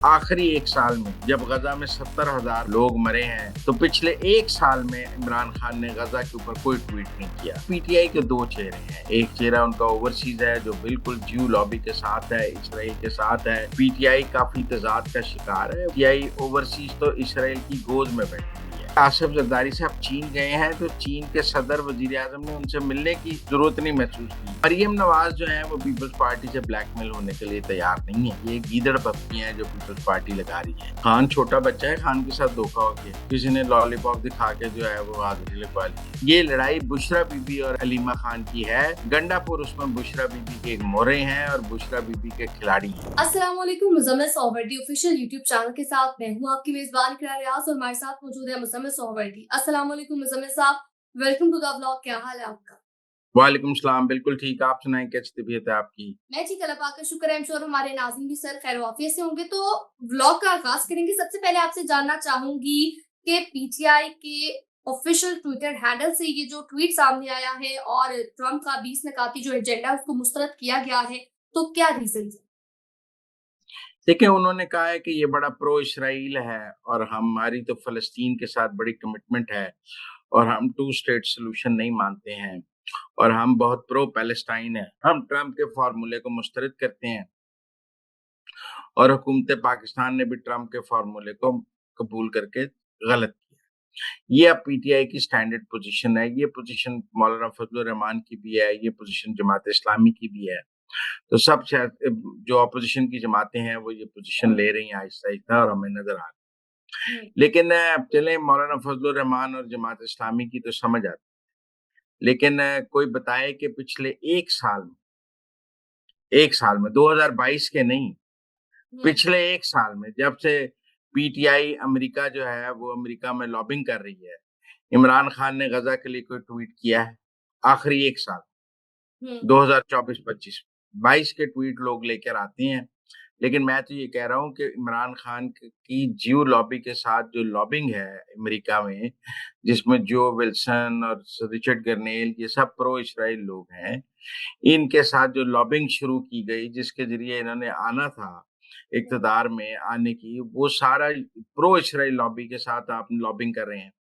आखिरी एक साल में जब गजा में 70,000 लोग मरे हैं, तो पिछले एक साल में इमरान खान ने गजा के ऊपर कोई ट्वीट नहीं किया। पीटीआई के दो चेहरे हैं, एक चेहरा उनका ओवरसीज है जो बिल्कुल ज्यू लॉबी के साथ है, इसराइल के साथ है। पीटीआई काफी तजाद का शिकार है। पीटीआई ओवरसीज तो इसराइल की गोद में बैठी हुई है। आसिफ जरदारी साहब चीन गए हैं, तो चीन के सदर वजीर आजम ने उनसे मिलने की जरूरत नहीं महसूस की। मरियम नवाज जो है वो पीपल्स पार्टी से ब्लैकमेल होने के लिए तैयार नहीं है। ये गीदड़ पत्तियां हैं जो पीपल्स पार्टी लगा रही है। खान छोटा बच्चा है, खान के साथ धोखा हो गया, किसी ने लॉलीपॉप दिखा के जो है वो हाजिरी लगवा ली। ये लड़ाई बुशरा बीबी और हलीमा खान की है। गंडापुर उसमें बुशरा बीबी के एक मोरे हैं और बुशरा बीबी के खिलाड़ी हैं। अस्सलाम वालेकुम। मुज़म्मिल सोहवर्दी ऑफिशियल यूट्यूब चैनल के साथ मैं हूं आपकी मेजबान इकरार रियाज और हमारे साथ मौजूद है मुज़म्मिल सोहवर्दी। अस्सलाम वालेकुम मुज़म्मिल साहब, वेलकम टू द व्लॉग। क्या हाल है आपका? वालेकुम सलाम, बिल्कुल ठीक। आप सुनाएं, कैसी तबीयत है आपकी? मैं ठीक, अल्लाह पाक का शुक्र है। I'm sure हमारे नाज़रीन भी सर खैर वाफियत से होंगे। तो व्लॉग का आगाज करेंगे। सबसे पहले आपसे जानना चाहूंगी कि पीटीआई के ऑफिशियल ट्विटर हैंडल से ये जो ट्वीट सामने आया है और ट्रम्प का 20 नकाती जो एजेंडा है उसको मुस्तरद किया गया है, तो क्या रीजन है? देखिए, उन्होंने कहा है कि ये बड़ा प्रो इसराइल है और हमारी तो फ़लस्तीन के साथ बड़ी कमिटमेंट है और हम टू स्टेट सॉल्यूशन नहीं मानते हैं और हम बहुत प्रो पैलेस्टाइन हैं। हम ट्रम्प के फ़ॉर्मूले को मुस्तरद करते हैं और हुकूमत पाकिस्तान ने भी ट्रम्प के फ़ॉर्मूले को कबूल करके गलत किया। ये अब पीटीआई की स्टैंडर्ड पोज़ीशन है। ये पोज़ीशन मौलाना फजलुर रहमान की भी है, ये पोज़ीशन जमात-ए-इस्लामी की भी है। तो सब जो अपोज़िशन की जमातें हैं, वो ये पोज़ीशन ले रही हैं आहिस्ता-आहिस्ता और हमें नज़र आ रहा है। लेकिन अब चलें, मौलाना फजलुर रहमान और जमात इस्लामी की तो समझ आती है। लेकिन कोई बताए कि पिछले 1 साल में 2022 के नहीं, पिछले 1 साल में जब से पीटीआई अमेरिका जो है वो अमेरिका में लॉबिंग कर रही है, इमरान खान ने गज़ा के लिए कोई ट्वीट किया है? आखिरी 1 साल हम्म। 2024-25 22 के ट्वीट लोग लेकर आते हैं। लेकिन मैं तो ये कह रहा हूँ कि इमरान खान की जियो लॉबी के साथ जो लॉबिंग है अमेरिका में, जिसमें जो विल्सन और रिचर्ड गर्नेल ये सब प्रो इसराइल लोग हैं, इनके साथ जो लॉबिंग शुरू की गई, जिसके जरिए इन्होंने आना था इक़्तिदार में आने की, वो सारा प्रो इसराइल लॉबी के साथ आप लॉबिंग कर रहे हैं।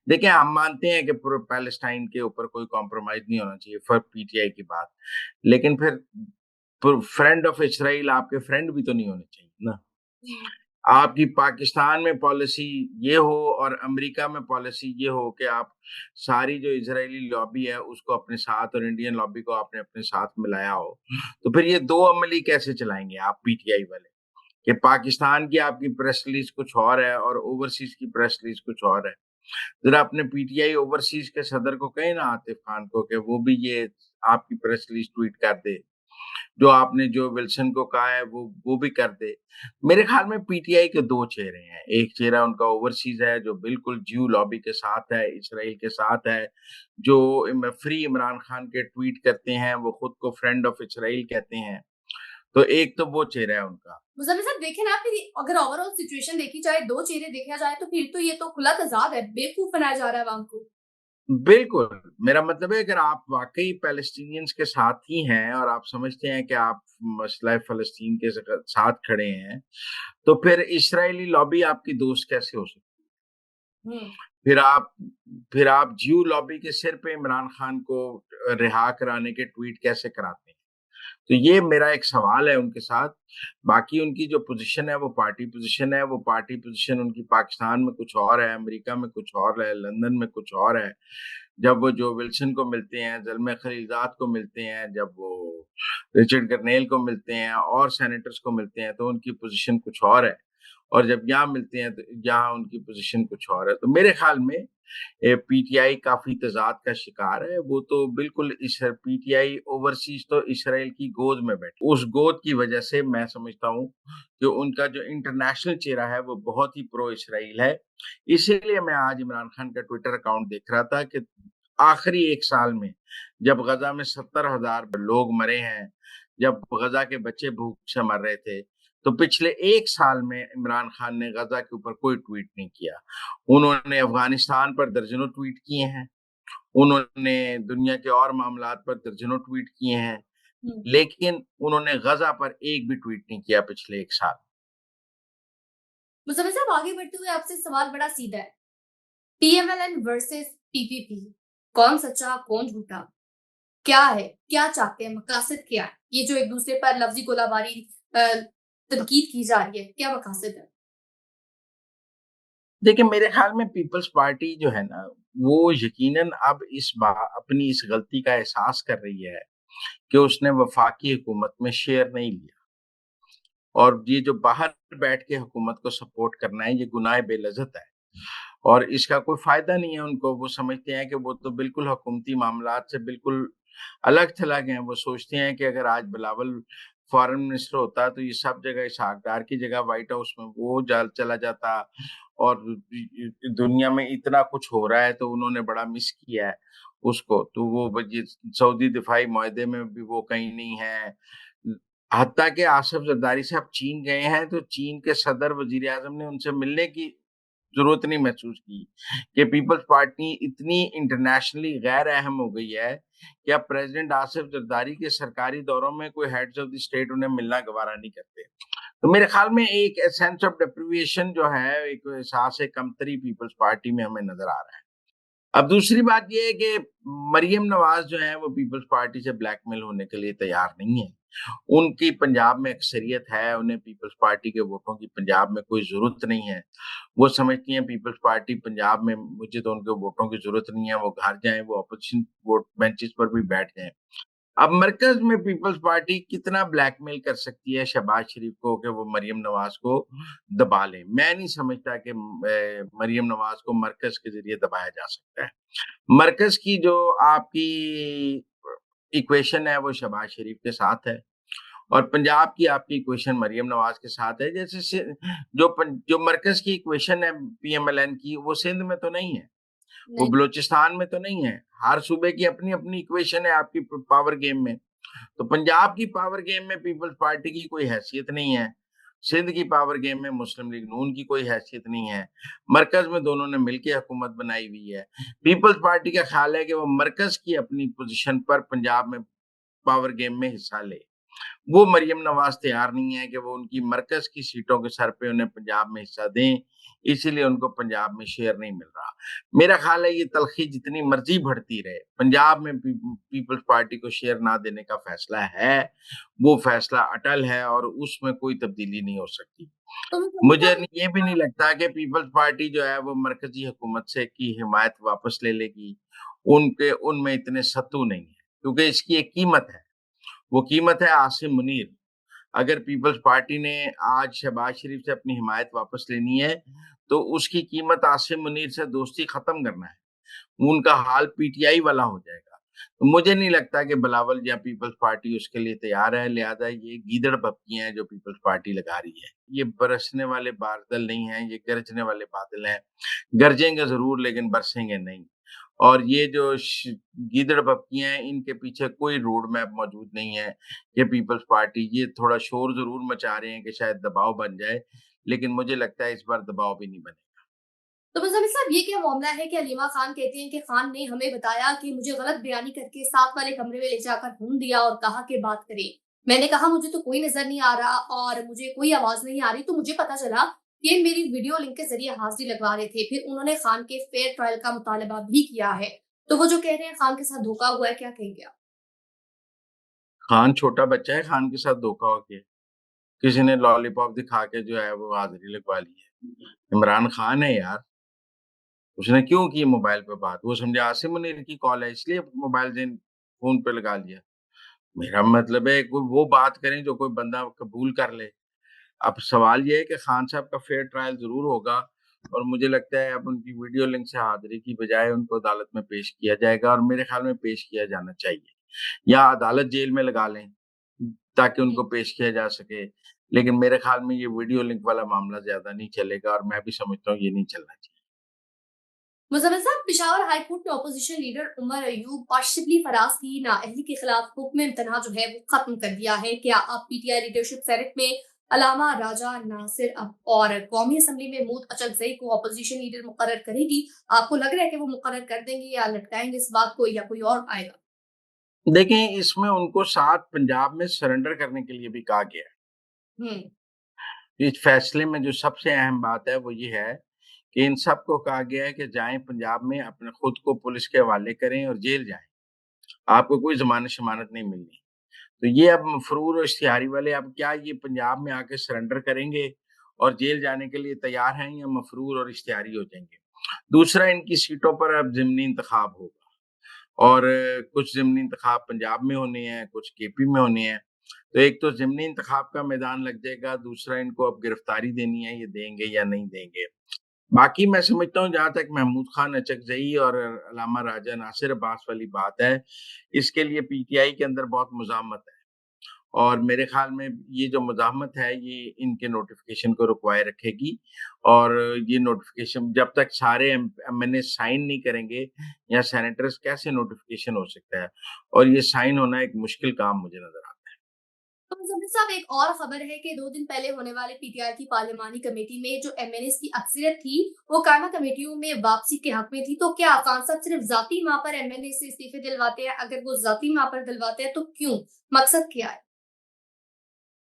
देखिए, हम मानते हैं कि पूरे पैलेस्टाइन के ऊपर कोई कॉम्प्रोमाइज़ नहीं होना चाहिए, फॉर पीटीआई की बात। लेकिन फिर फ्रेंड ऑफ इसराइल आपके फ्रेंड भी तो नहीं होने चाहिए ना। आपकी पाकिस्तान में पॉलिसी ये हो और अमेरिका में पॉलिसी ये हो कि आप सारी जो इजरायली लॉबी है उसको अपने साथ और इंडियन लॉबी को आपने अपने साथ मिलाया हो, तो फिर ये दो अमली कैसे चलाएंगे आप पीटीआई वाले? कि पाकिस्तान की आपकी प्रेस रिलीज कुछ और है और ओवरसीज की प्रेस रिलीज कुछ और है। जरा अपने पीटीआई ओवरसीज के सदर को कहें ना, आतिफ खान को, कि वो भी ये आपकी प्रेस रिलीज ट्वीट कर दे। जो आपने जो विल्सन को कहा है वो भी कर दे। मेरे ख्याल में पीटीआई के 2 चेहरे हैं। एक चेहरा उनका ओवरसीज है जो बिल्कुल ज्यू लॉबी के साथ है, इसराइल के साथ है, जो फ्री इमरान खान के ट्वीट करते हैं, वो खुद को फ्रेंड ऑफ इसराइल कहते हैं। तो एक तो वो चेहरा है उनका। मुज़म्मिल साहब देखें ना, फिर अगर ओवरऑल सिचुएशन देखी जाए, 2 चेहरे देखा जाए, तो फिर तो ये तो खुला तज़ाद है, बेवकूफ़ बनाया जा रहा है अवाम को। बिल्कुल, मेरा मतलब है अगर आप वाक़ई पैलेस्टीनियंस के साथ ही हैं और आप समझते हैं कि आप मसला फ़लस्तीन के साथ खड़े हैं, तो फिर इस्राएली लॉबी आपकी दोस्त कैसे हो सकती है? हुँ। फिर आप फिर आप ज्यू लॉबी के सिर पे इमरान खान को रिहा कराने के ट्वीट कैसे कराते हैं? तो ये मेरा एक सवाल है उनके साथ। बाकी उनकी जो पोज़ीशन है वो पार्टी पोज़ीशन है, वो पार्टी पोज़ीशन उनकी पाकिस्तान में कुछ और है, अमेरिका में कुछ और है, लंदन में कुछ और है। जब वो जो विल्सन को मिलते हैं, ज़ल्मे खलीलज़ाद को मिलते हैं, जब वो रिचर्ड गर्नेल को मिलते हैं और सेनेटर्स को मिलते हैं, तो उनकी पोज़ीशन कुछ और है और जब यहाँ मिलते हैं, तो यहाँ उनकी पोज़ीशन कुछ और है। तो मेरे ख़्याल में पीटीआई काफ़ी तज़ाद का शिकार है। वो तो बिल्कुल इस पीटीआई ओवरसीज़ तो इसराइल की गोद में बैठी। उस गोद की वज़ह से मैं समझता हूँ कि उनका जो इंटरनेशनल चेहरा है, वो बहुत ही प्रो इसराइल है। इसीलिए मैं आज इमरान खान का ट्विटर अकाउंट देख रहा था कि आखिरी 1 साल में जब गज़ा में 70,000 लोग मरे हैं, जब गज़ा के बच्चे भूख से मर रहे थे, तो पिछले 1 साल में इमरान खान ने गज़ा के ऊपर कोई ट्वीट नहीं किया। उन्होंने अफ़गानिस्तान पर दर्जनों ट्वीट किए हैं, उन्होंने दुनिया के और मामलात पर दर्जनों ट्वीट किए हैं, हुँ। लेकिन उन्होंने गज़ा पर एक भी ट्वीट नहीं किया पिछले 1 साल। मुज़फ़्फ़र साहब, आगे बढ़ते हुए आपसे सवाल बड़ा सीधा है। पीएमएलएन वर्सेस पीपीपी, कौन सच्चा, कौन झूठा? क्या है? क्या चाहते हैं? मकासद क्या है? ये जो एक-दूसरे पर लफ्ज़ी गोलाबारी अ, तनकीद की जा रही है, क्या मकासद है? देखिए, मेरे ख़्याल में पीपल्स पार्टी जो है ना, वो यकीनन अब अपनी इस गलती का एहसास कर रही है कि उसने वफ़ाकी हुकूमत में शेयर नहीं लिया और ये जो बाहर बैठ के हुकूमत को सपोर्ट करना है, ये गुनाह बेलज़्ज़त है और इसका कोई फ़ायदा नहीं है उनको। वो समझते हैं कि वो तो बिल्कुल हुकूमती मामलात से बिल्कुल अलग-थलग हैं। वो सोचते हैं कि अगर आज बिलावल फ़ॉरेन मिनिस्टर होता, तो ये सब जगह इसहाक डार की जगह व्हाइट हाउस में वो जल चला जाता और दुनिया में इतना कुछ हो रहा है, तो उन्होंने बड़ा मिस किया है उसको। तो वो ये सऊदी दिफाई मुआहदे में भी वो कहीं नहीं है। हत्ता कि आसिफ ज़रदारी साहब चीन गए हैं, तो चीन के सदर वज़ीर-ए-आज़म ने उनसे मिलने की ज़रूरत नहीं महसूस की कि पीपल्स पार्टी इतनी इंटरनेशनली गैर अहम हो गई है कि अब प्रेज़िडेंट आसिफ ज़रदारी के सरकारी दौरों में कोई हेड्स ऑफ़ द स्टेट उन्हें मिलना गवारा नहीं करते। तो मेरे ख़्याल में एक सेंस ऑफ़ डेप्रिविएशन जो है, एक एहसास कमतरी पीपल्स पार्टी में हमें नज़र आ रहा है। अब दूसरी बात ये है कि मरियम नवाज़ जो हैं वो पीपल्स पार्टी से ब्लैकमेल होने के लिए तैयार नहीं है। उनकी पंजाब में अक्सरियत है, उन्हें पीपल्स पार्टी के वोटों की पंजाब में कोई ज़रूरत नहीं है। वो समझती हैं पीपल्स पार्टी पंजाब में मुझे तो उनके वोटों की ज़रूरत नहीं है, वो घर जाएँ, वो अपोज़िशन वोट बेंचेस पर भी बैठ जाएँ। अब मरकज़ में पीपल्स पार्टी कितना ब्लैकमेल कर सकती है शहबाज शरीफ को कि वो मरियम नवाज़ को दबा लें। मैं नहीं समझता कि मरियम नवाज़ को मरकज़ के ज़रिए दबाया जा सकता है। मरकज़ की जो आपकी इक्वेशन है वो शहबाज शरीफ के साथ है और पंजाब की आपकी इक्वेशन मरियम नवाज़ के साथ है। जैसे जो मरकज़ की इक्वेशन है पीएमएलएन की, वो सिंध में तो नहीं है, वो नहीं। बलूचिस्तान में तो नहीं है। हर सूबे की अपनी-अपनी इक्वेशन है आपकी पावर गेम में। तो पंजाब की पावर गेम में पीपल्स पार्टी की कोई हैसियत नहीं है। सिंध की पावर गेम में मुस्लिम लीग नून की कोई हैसियत नहीं है। मरकज़ में दोनों ने मिलके हुकूमत बनाई हुई है। पीपल्स पार्टी का ख़्याल है कि वो मरकज़ की अपनी पोज़ीशन पर पंजाब में पावर गेम में हिस्सा ले। वो मरियम नवाज़ तैयार नहीं है कि वो उनकी मरकज़ की सीटों के सर पे उन्हें पंजाब में हिस्सा दें, इसीलिए उनको पंजाब में शेयर नहीं मिल रहा। मेरा ख़्याल है ये तल्ख़ी जितनी मर्ज़ी बढ़ती रहे, पंजाब में पीपल्स पार्टी को शेयर ना देने का फ़ैसला है, वो फ़ैसला अटल है और उसमें कोई तब्दीली नहीं हो सकती। तो मुझे मुज़फ़्फ़र ये भी नहीं लगता कि पीपल्स पार्टी जो है वो मरकज़ी हुकूमत से की हिमायत वापस ले लेगी। उनके उनमें इतने सत्तू नहीं है, क्योंकि इसकी एक कीमत है। वो कीमत है आसिम मुनीर। अगर पीपल्स पार्टी ने आज शहबाज शरीफ से अपनी हिमायत वापस लेनी है, तो उसकी कीमत आसिम मुनीर से दोस्ती खत्म करना है। उनका हाल पीटीआई वाला हो जाएगा। तो मुझे नहीं लगता कि बिलावल या पीपल्स पार्टी उसके लिए तैयार है, लिहाजा ये गीदड़ बप्पियाँ हैं जो पीपल्स पार्टी लगा रही है। ये बरसने वाले बादल नहीं हैं, ये गरजने वाले बादल हैं। गरजेंगे ज़रूर लेकिन बरसेंगे नहीं। और ये जो गीदड़ बप्पियाँ हैं, इनके पीछे कोई रोड मैप मौजूद नहीं है। ये पीपल्स पार्टी ये थोड़ा शोर ज़रूर मचा रहे हैं कि शायद दबाव बन जाए, लेकिन मुझे लगता है इस बार दबाव भी नहीं बनेगा। तो मुज़फ़्फ़र साहब, ये क्या मामला है कि अलीमा खान कहती हैं कि खान ने हमें बताया कि मुझे गलत बयानी करके साथ वाले कमरे में ले जाकर फ़ोन दिया और कहा कि बात करें। मैंने कहा मुझे तो कोई नज़र नहीं आ रहा और मुझे कोई आवाज़ नहीं आ रही, तो मुझे पता चला कि मेरी वीडियो लिंक के ज़रिए हाज़िरी लगवा रहे थे। फिर उन्होंने खान के फेयर ट्रायल का मुतालबा भी किया है। तो वो जो कह रहे हैं खान के साथ धोखा हुआ है, क्या कहेंगे आप? खान छोटा बच्चा है, खान के साथ धोखा हो गया। किसी ने लॉलीपॉप दिखा के जो है वो हाज़िरी लगवा ली है। इमरान खान है यार, उसने क्यों की मोबाइल पे बात? वो समझे आसिम मुनीर की कॉल है इसलिए मोबाइल जेन फ़ोन पे लगा लिया। मेरा मतलब है कोई वो बात करें जो कोई बंदा कबूल कर ले। अब सवाल ये है कि खान साहब का फेयर ट्रायल ज़रूर होगा और मुझे लगता है अब उनकी वीडियो लिंक से हाज़िरी की बजाय उनको अदालत में पेश किया जाएगा और मेरे ख़्याल में पेश किया जाना चाहिए। या अदालत जेल में लगा लें, ताकि हुँ। उनको पेश किया जा सके। लेकिन मेरे ख़्याल में ये वीडियो लिंक वाला मामला ज़्यादा नहीं चलेगा और मैं भी समझता हूँ ये नहीं चलना चाहिए। मुज़फ़्फ़र साहब, पेशावर हाई कोर्ट ने अपोज़िशन लीडर उमर अयूब और शिबली फराज की नाअहली के खिलाफ हुक्म इम्तनाह जो है वो खत्म कर दिया है। क्या अब पीटीआई लीडरशिप सेनेट में अलामा राजा नासिर और कौमी असम्बली में महमूद अचकज़ई को अपोज़िशन लीडर मुकर्रर करेगी? आपको लग रहा है कि वो मुकर्रर कर देंगे या लटकाएँगे इस बात को, या कोई और आएगा? देखें, इसमें उनको 7 पंजाब में सरेंडर करने के लिए भी कहा गया है। हुँ। इस फैसले में जो सबसे अहम बात है वो ये है कि इन सबको कहा गया है कि जाएँ पंजाब में अपने खुद को पुलिस के हवाले करें और जेल जाएँ। आपको कोई ज़मानत-शमानत नहीं मिलनी। तो ये अब मफरूर और इश्तिहारी वाले अब क्या ये पंजाब में आके सरेंडर करेंगे और जेल जाने के लिए तैयार हैं या मफरूर और इश्तिहारी हो जाएँगे? दूसरा इनकी सीटों पर अब ज़िमनी इंतखाब होगा और कुछ ज़िमनी इंतखाब पंजाब में होने हैं, कुछ केपी में होने हैं। तो एक तो ज़िमनी इंतखाब का मैदान लग जाएगा, दूसरा इनको अब गिरफ्तारी देनी है, ये देंगे या नहीं देंगे। बाकी मैं समझता हूँ जहाँ तक महमूद खान अचकज़ई और अल्लामा राजा नासिर अब्बास वाली बात है, इसके लिए पीटीआई के अंदर बहुत मुज़ाहमत है। और मेरे ख़्याल में ये जो मुज़ाहमत है, ये इनके नोटिफ़िकेशन को रुकवाए रखेगी और ये नोटिफ़िकेशन जब तक सारे एमएनए साइन नहीं करेंगे या सेनेटर्स कैसे नोटिफ़िकेशन हो सकता है? और ये साइन होना एक मुश्किल काम मुझे नज़र आता है। तो जमीर साहब, एक और खबर है कि 2 दिन पहले होने वाले पीटीआई की पार्लिमानी कमेटी में जो एमएनएस की अक्सरियत थी, वो कायमा कमेटियों में वापसी के हक में थी। तो क्या खान साहब सिर्फ ज़ाती माह पर एमएनए से इस्तीफे दिलवाते हैं? अगर वो ज़ाती माह पर दिलवाते हैं तो क्यों? मकसद क्या है?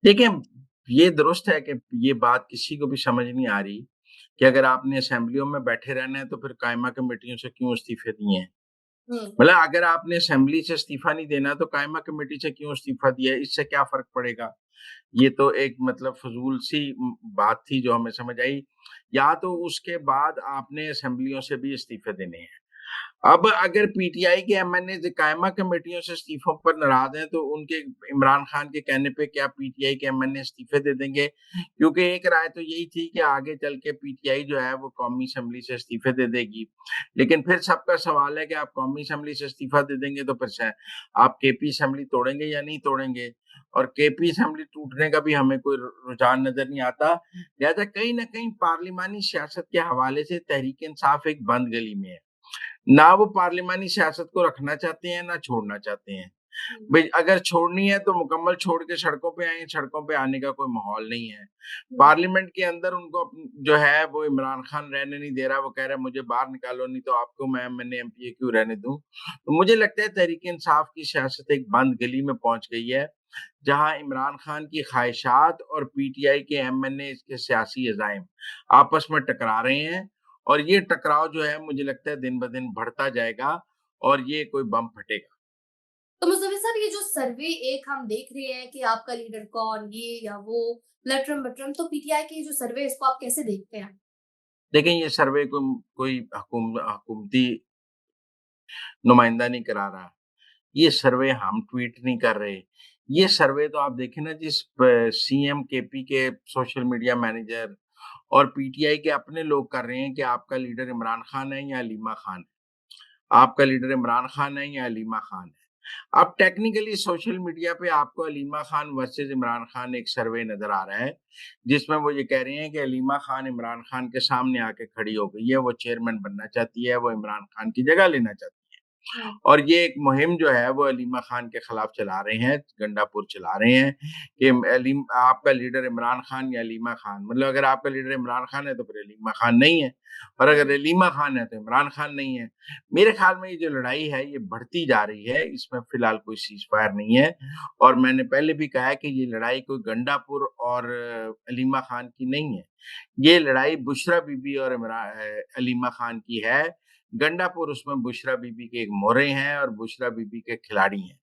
देखिए, ये दुरुस्त है कि ये बात किसी को भी समझ नहीं आ रही कि अगर आपने असेंबलियों में बैठे रहना है, तो फिर कायमा कमेटियों से क्यों इस्तीफे दिए हैं? हुँ। मतलब अगर आपने असेंबली से इस्तीफा नहीं देना, तो कायमा कमेटी से क्यों इस्तीफा दिया है? इससे क्या फ़र्क पड़ेगा? ये तो एक मतलब फ़िज़ूल सी बात थी जो हमें समझ आई। या तो उसके बाद आपने असेंबलियों से भी इस्तीफे देने हैं। अब अगर पीटीआई के एमएनए कायमा कमेटियों से इस्तीफों पर नाराज़ हैं, तो उनके इमरान खान के कहने पे क्या पीटीआई के एमएनए इस्तीफे दे देंगे? क्योंकि एक राय तो यही थी कि आगे चल के पीटीआई जो है वो कौमी असेंबली से इस्तीफे दे देगी। लेकिन फिर सबका सवाल है कि आप कौमी असेंबली से इस्तीफा दे देंगे तो फिर आप केपी असेंबली तोड़ेंगे या नहीं तोड़ेंगे? और केपी असेंबली टूटने का भी हमें कोई रुझान नज़र नहीं आता। लिहाज़ा कहीं न कहीं पार्लिमानी सियासत के हवाले से तहरीक-ए-इंसाफ एक बंद गली में है। ना वो पार्लिमानी सियासत को रखना चाहते हैं, ना छोड़ना चाहते हैं। हुँ। भई अगर छोड़नी है तो मुकम्मल छोड़ के सड़कों पे आएँ, सड़कों पे आने का कोई माहौल नहीं है। हुँ। पार्लियामेंट के अंदर उनको जो है वो इमरान खान रहने नहीं दे रहा, वो कह रहा है मुझे बाहर निकालो नहीं तो आपको मैंने एमपीए क्यों रहने दूँ। तो मुझे लगता है तहरीक-ए-इंसाफ की सियासत एक बंद गली में पहुँच गई है, जहाँ इमरान खान की ख़्वाहिशात और पीटीआई के एमएनए के सियासी अज़ाइम आपस में टकरा रहे हैं और ये टकराव जो है मुझे लगता है दिन-ब-दिन बढ़ता जाएगा और ये कोई बम फटेगा। तो मुज़फ़्फ़र साहब, ये जो सर्वे एक हम देख रहे हैं कि आपका लीडर कौन, ये या वो, लटरम-बटरम, तो पीटीआई के जो सर्वे है इसको आप कैसे देखते हैं? देखें ये सर्वे कोई हुकूमती नुमाइंदा नहीं करा रहा। ये सर्वे हम ट्वीट नहीं कर रहे। ये सर्वे तो आप देखें ना जिस सीएम केपी के सोशल मीडिया मैनेजर और पीटीआई के अपने लोग कर रहे हैं कि आपका लीडर इमरान खान है या हलीमा खान है। आपका लीडर इमरान खान है या हलीमा खान है। अब टेक्निकली सोशल मीडिया पे आपको हलीमा खान वर्सेस इमरान खान एक सर्वे नज़र आ रहा है, जिसमें वो ये कह रही हैं कि हलीमा खान इमरान खान के सामने आके खड़ी हो गई है, वो चेयरमैन बनना चाहती है, वो इमरान खान की जगह लेना चाहती है। हुँ। और ये एक मुहिम जो है वो हलीमा खान के खिलाफ चला रहे हैं, गंडापुर चला रहे हैं कि आपका लीडर इमरान खान या हलीमा खान मतलब अगर आपका लीडर इमरान खान है तो फिर हलीमा खान नहीं है और अगर हुँ। हलीमा खान है तो इमरान खान नहीं है। मेरे ख्याल में ये जो लड़ाई है ये बढ़ती जा रही है, इसमें फिलहाल कोई सीज़फायर नहीं है और मैंने पहले भी कहा है कि ये लड़ाई कोई गंडापुर और हलीमा खान की नहीं है। ये लड़ाई बुशरा बीबी और हलीमा खान की है। गंडापुर उसमें बुशरा बीबी के एक मोहरे हैं और बुशरा बीबी के खिलाड़ी हैं।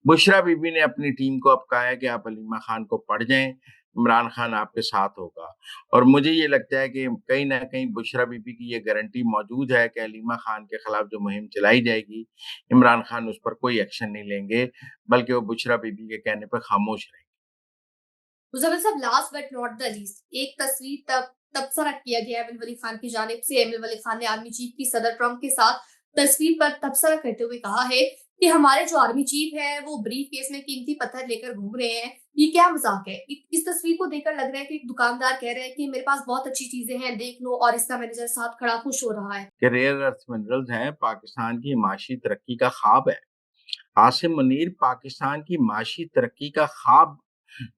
बुशरा बीबी ने अपनी टीम को अब कहा है कि आप हलीमा खान को पड़ जाएँ, इमरान खान आपके साथ होगा। और मुझे ये लगता है कि कहीं न कहीं बुशरा बीबी की ये गारंटी मौजूद है कि हलीमा खान के खिलाफ जो मुहिम चलाई जाएगी, इमरान खान उस पर कोई एक्शन नहीं लेंगे, बल्कि वो बुशरा बीबी के कहने पे खामोश रहेंगे। मुज़फ़्फ़र साहब, last but not the least, एक तस्वीर तबसरा किया गया है एमिन वली खान की जानिब से। एमिन वली खान ने आर्मी चीफ की सदर ट्रंप के साथ तस्वीर पर तबसरा करते हुए कहा है कि हमारे जो आर्मी चीफ है वो ब्रीफ केस में कीमती पत्थर लेकर घूम रहे हैं। ये क्या मजाक है? इस तस्वीर को देखकर लग रहा है कि एक दुकानदार कह रहा है कि मेरे पास बहुत अच्छी चीजें हैं, देख लो, और इसका मैनेजर साथ खड़ा खुश हो रहा है। कि रेयर अर्थ मिनरल्स हैं, पाकिस्तान की माशी तरक्की का ख्वाब है। आसिम मुनीर पाकिस्तान की माशी तरक्की का ख्वाब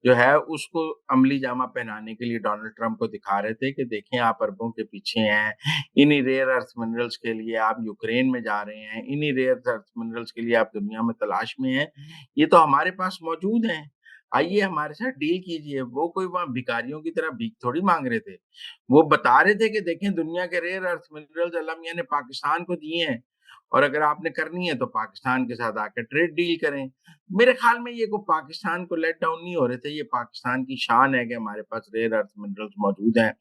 जो है उसको अमली जामा पहनाने के लिए डोनाल्ड ट्रंप को दिखा रहे थे कि देखें आप अरबों के पीछे हैं, इन्हीं रेयर अर्थ मिनरल्स के लिए आप यूक्रेन में जा रहे हैं, इन्हीं रेयर अर्थ मिनरल्स के लिए आप दुनिया में तलाश में हैं, ये तो हमारे पास मौजूद हैं। आइए हमारे साथ डील कीजिए। वो कोई वहाँ भिखारियों की तरह भीख थोड़ी माँग रहे थे। वो बता रहे थे कि देखें दुनिया के रेयर अर्थ मिनरल्स अल्लाह मियाँ ने पाकिस्तान को दिए हैं और अगर आपने करनी है तो पाकिस्तान के साथ आके ट्रेड डील करें। मेरे ख़्याल में ये कोई पाकिस्तान को लेट डाउन नहीं हो रहे थे, ये पाकिस्तान की शान है कि हमारे पास रेयर अर्थ मिनरल्स मौजूद हैं।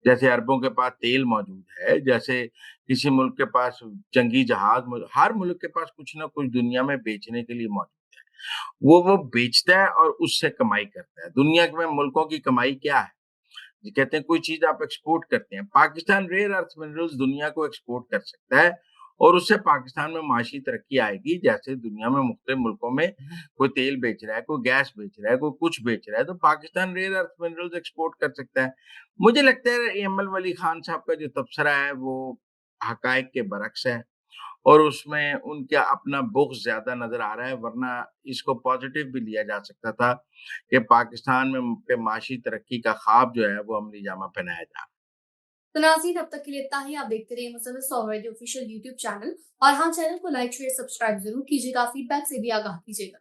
जैसे अरबों के पास तेल मौजूद है, जैसे किसी मुल्क के पास जंगी जहाज़ हर मुल्क के पास कुछ ना कुछ दुनिया में बेचने के लिए मौजूद है। वो बेचता है और उससे कमाई करता है। दुनिया में मुल्कों की कमाई क्या है? ये कहते हैं कोई चीज़ आप एक्सपोर्ट करते हैं। पाकिस्तान रेयर अर्थ मिनरल्स दुनिया को एक्सपोर्ट कर सकता है और उससे पाकिस्तान में माशी तरक्की आएगी। जैसे दुनिया में मुख्तलिफ मुल्कों में कोई तेल बेच रहा है, कोई गैस बेच रहा है, कोई कुछ बेच रहा है, तो Pakistan rare earth minerals export कर सकता है। मुझे लगता है एमल वली खान साहब का जो तबसरा है वो हकायक के बरअक्स है। और उसमें उनका अपना बुग़्ज़ ज़्यादा नज़र आ रहा है, वरना इसको पॉज़िटिव भी लिया जा सकता था कि पाकिस्तान में पे माशी तरक्की का ख़्वाब जो है, वो अमली जामा पहनाया जा रहा है। तो नाज़रीन अब तक के लिए इतना ही। आप देखते रहिए मुसलसल सोहरावर्दी ऑफिशियल यूट्यूब चैनल और हाँ, चैनल को लाइक, शेयर, सब्सक्राइब ज़रूर कीजिएगा। फीडबैक से भी आगाह कीजिएगा।